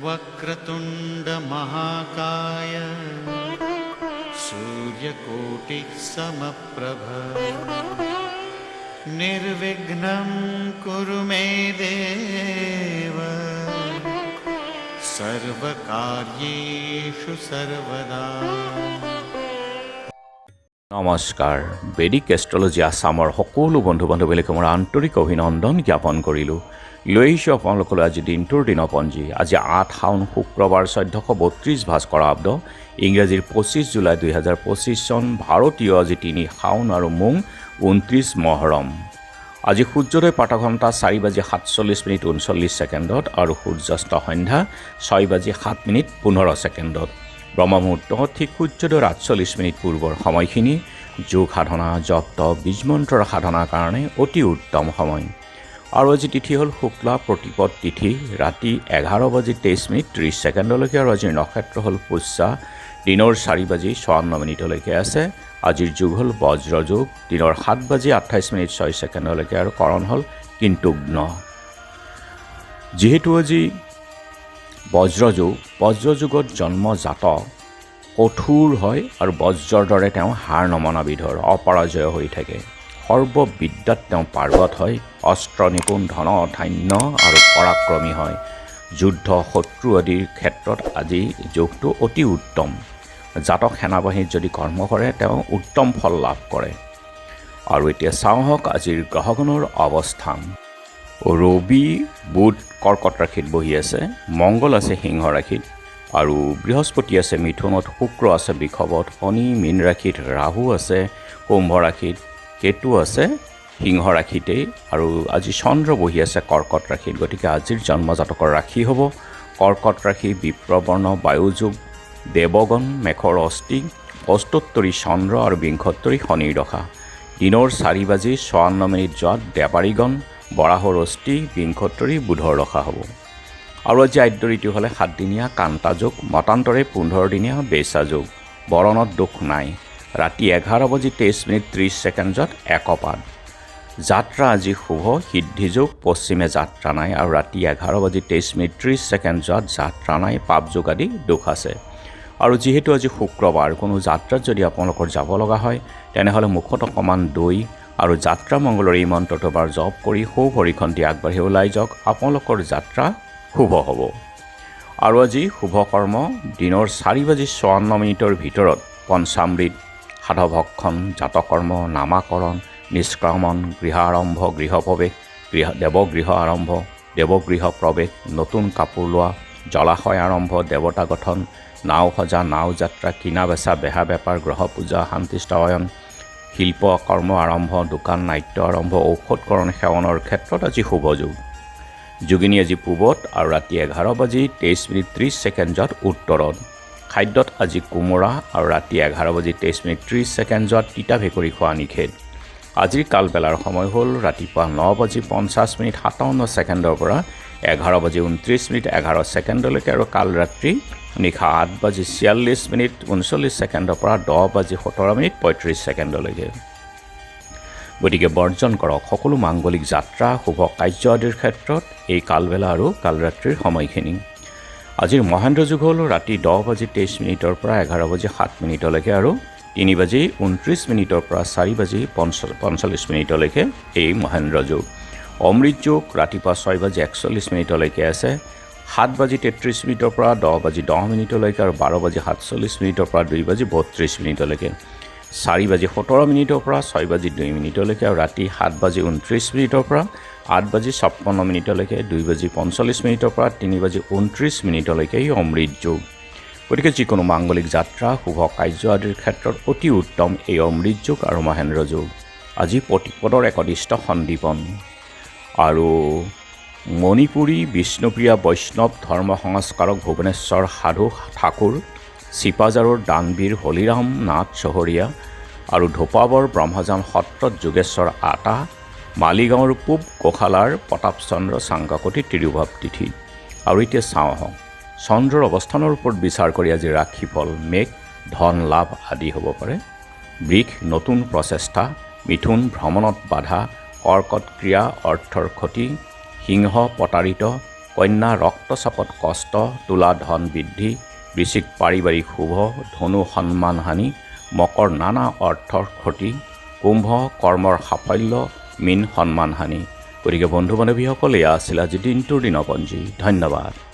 वक्रतुंड महाकाय सूर्यकोटि समप्रभ निर्विघ्नं कुरु मे देव सर्वकार्येषु सर्वदा। নমস্কাৰ, বেদিক এষ্ট্ৰলজি আছামৰ সকলো বন্ধু বান্ধৱীলৈকে মোৰ আন্তৰিক অভিনন্দন জ্ঞাপন কৰিলোঁ। লৈ আহিছোঁ আপোনালোকলৈ আজি দিনটোৰ দিনপঞ্জী। আজি ৮ শাওন শুক্ৰবাৰ ১৪৩২ ভাস্কৰ আব্দ, ইংৰাজীৰ ২৫ জুলাই ২০২৫ চন, ভাৰতীয় আজি ৩ শাওন আৰু মোং ২৯ মহৰম। আজি সূৰ্যোদয় প্ৰাতঃঘণ্টা ৪:৪৭:৩৯ আৰু সূৰ্যাস্ত সন্ধ্যা ৬:০৭:১৫। ব্ৰহ্মমুহূৰ্ত ঠিক সূৰ্যোদয়ৰ ৪৮ পূৰ্বৰ সময়খিনি যোগ সাধনা, জপ তপ, বীজমন্ত্ৰৰ সাধনাৰ কাৰণে অতি উত্তম সময়। আৰু আজি তিথি হ'ল শুক্লা প্ৰতিপদ তিথি, ৰাতি ১১:২৩:৩০ আৰু আজিৰ নক্ষত্ৰ হ'ল পুষ্যা, দিনৰ ৪:৫৪ আছে। আজিৰ যুগ হ'ল বজ্ৰ যুগ, দিনৰ ৭:২৮:৬ আৰু কৰণ হ'ল কিন্তুগ্ন। যিহেতু আজি বজ্ৰযুগত জন্মজাত কঠোৰ হয় আৰু বজ্ৰৰ দৰে তেওঁ হাৰ নমনা বিধৰ অপৰাজয় হৈ থাকে। সৰ্ববিদ্যাত তেওঁ পাৰ্গত হয়, অস্ত্ৰ নিপুণ, ধন ধান্য আৰু পৰাক্ৰমী হয়। যুদ্ধ শত্ৰু আদিৰ ক্ষেত্ৰত আজি যুগটো অতি উত্তম। জাতক সেনাবাহিনীত যদি কৰ্ম কৰে তেওঁ উত্তম ফল লাভ কৰে। আৰু এতিয়া চাওঁহক আজিৰ গ্ৰহগণৰ অৱস্থান। ৰবি বুধ কৰ্কট ৰাশিত বহি আছে, মংগল আছে সিংহ ৰাশিত, আৰু বৃহস্পতি আছে মিথুনত, শুক্ৰ আছে বৃষভত, শনি মীন ৰাশিত, ৰাহু আছে কুম্ভ ৰাশিত, কেতু আছে সিংহ ৰাশিতেই, আৰু আজি চন্দ্ৰ বহি আছে কৰ্কট ৰাশিত। গতিকে আজিৰ জন্মজাতকৰ ৰাশি হ'ব কৰ্কট ৰাশি, বিপ্ৰবৰ্ণ, বায়ুযোগ, দেৱগণ, মেঘৰ অস্থি, ৭৫ চন্দ্ৰ আৰু ২০ শনিৰ দশা। দিনৰ ৪:৫৪ যোৱাত দেৱাৰীগণ, বৰাহৰ অস্থি, ২০ বুধৰ দশা হ'ব। আৰু আজি আদ্য ঋতু হ'লে ৭ দিনীয়া কান্তা যোগ, মতান্তৰে ১৫ দিনীয়া বেচা যোগ। বৰণত দোষ নাই। ৰাতি ১১:২৩:৩০ একপাত। যাত্ৰা আজি শুভ, সিদ্ধিযোগ, পশ্চিমে যাত্ৰা নাই, আৰু ৰাতি ১১:২৩:৩০ যাত্ৰা নাই, পাপ যোগ আদি দোষ আছে। আৰু যিহেতু আজি শুক্ৰবাৰ, কোনো যাত্ৰাত যদি আপোনালোকৰ যাব লগা হয় তেনেহ'লে মুখত অকণমান দৈ আৰু যাত্ৰা মংগলৰ এই মন্ত্ৰটো এবাৰ জপ কৰি সৌ ভৰিখন দি আগবাঢ়ি ওলাই যাওক, আপোনালোকৰ যাত্ৰা শুভ হ'ব। আৰু আজি শুভ কৰ্ম দিনৰ ৪:৫৪ ভিতৰত পঞ্চামৃত, সাধভক্ষণ, জাতকৰ্ম, নামাকৰণ, নিষ্ক্ৰমণ, গৃহাৰম্ভ, গৃহপ্ৰৱেশ, দেৱগৃহ আৰম্ভ, দেৱগৃহ প্ৰৱেশ, নতুন কাপোৰ লোৱা, জলাশয় আৰম্ভ, দেৱতা গঠন, নাও সজা, নাও যাত্ৰা, কিনা বেচা, বেহা বেপাৰ, গ্ৰহ পূজা, শান্তিস্থাপন, শিল্প কৰ্ম আৰম্ভ, দোকান নাট্য আৰম্ভ, ঔষধকৰণ সেৱনৰ ক্ষেত্ৰত আজি শুভ যুগ। যোগিনী আজি পূবত আৰু ৰাতি ১১:২৩:৩০ উত্তৰত। খাদ্যত আজি কোমোৰা আৰু ৰাতি ১১:২৩:৩০ তিতা ভেকুৰী খোৱা নিষেধ। আজিৰ কালবেলাৰ সময় হ'ল ৰাতিপুৱা ৯:৫৫:৫৭ পৰা ১১:২৯:১১ আৰু কাল ৰাত্ৰি নিশা ৮:৪৬:৩৯ পৰা ১০:১৭:৩৫। গতিকে বৰ্জন কৰক সকলো মাংগলিক যাত্ৰা, শুভ কাৰ্য আদিৰ ক্ষেত্ৰত এই কালবেলা আৰু কালৰাত্ৰিৰ সময়খিনি। আজিৰ মহেন্দ্ৰ যুগ হ'ল ৰাতি ১০:২৩ পৰা ১১:০৭ আৰু ৩:২৯ পৰা ৪:৪৫ এই মহেন্দ্ৰ যুগ। অমৃত যুগ ৰাতিপুৱা ৬:৪১ আছে, ৭:৩৩ পৰা ১০:১০ আৰু ১২:৪৭ পৰা ২:৩২ ৪:১৭ পৰা ৬:০২ আৰু ৰাতি ৭:২৯ পৰা ৮:৫৬ ২:৪৫ পৰা ৩:২৯ এই অমৃত যুগ। গতিকে যিকোনো মাংগলিক যাত্ৰা, শুভ কাৰ্য আদিৰ ক্ষেত্ৰত অতি উত্তম এই অমৃত যুগ আৰু মহেন্দ্ৰ যুগ। আজি প্ৰতিপদৰ একদিষ্ট সন্দীপন। আৰু মণিপুৰী বিষ্ণুপ্ৰিয়া বৈষ্ণৱ ধৰ্ম সংস্কাৰক ভুৱনেশ্বৰ সাধু ঠাকুৰ, চিপাঝাৰৰ দানবীৰ হলিৰাম নাথ চহৰীয়া আৰু ধোপাবৰ ব্ৰহ্মজান সত্ৰত যোগেশ্বৰ আটা, মালিগাঁৱৰ পূব গোশালাৰ প্ৰতাপ চন্দ্ৰ চাংকাকতি তিৰুভাৱ তিথি। আৰু এতিয়া চাওঁ আহক চন্দ্ৰৰ অৱস্থানৰ ওপৰত বিচাৰ কৰি আজি ৰাশিফল। মেঘ ধন লাভ আদি হ'ব পাৰে। বৃষ নতুন প্ৰচেষ্টা, মিথুন ভ্ৰমণত বাধা, কৰ্কট ক্ৰিয়া অৰ্থৰ ক্ষতি, সিংহ প্ৰতাৰিত, কন্যা ৰক্তচাপত কষ্ট, তুলা ধন বৃদ্ধি, বৃশ্চিক পাৰিবাৰিক শুভ, ধনু সন্মানহানি, মকৰ নানা অৰ্থৰ ক্ষতি, কুম্ভ কৰ্মৰ সাফল্য, মীন সন্মানহানি। গতিকে বন্ধু বান্ধৱীসকল, এয়া আছিল আজি দিনটোৰ দিনপঞ্জী। ধন্যবাদ।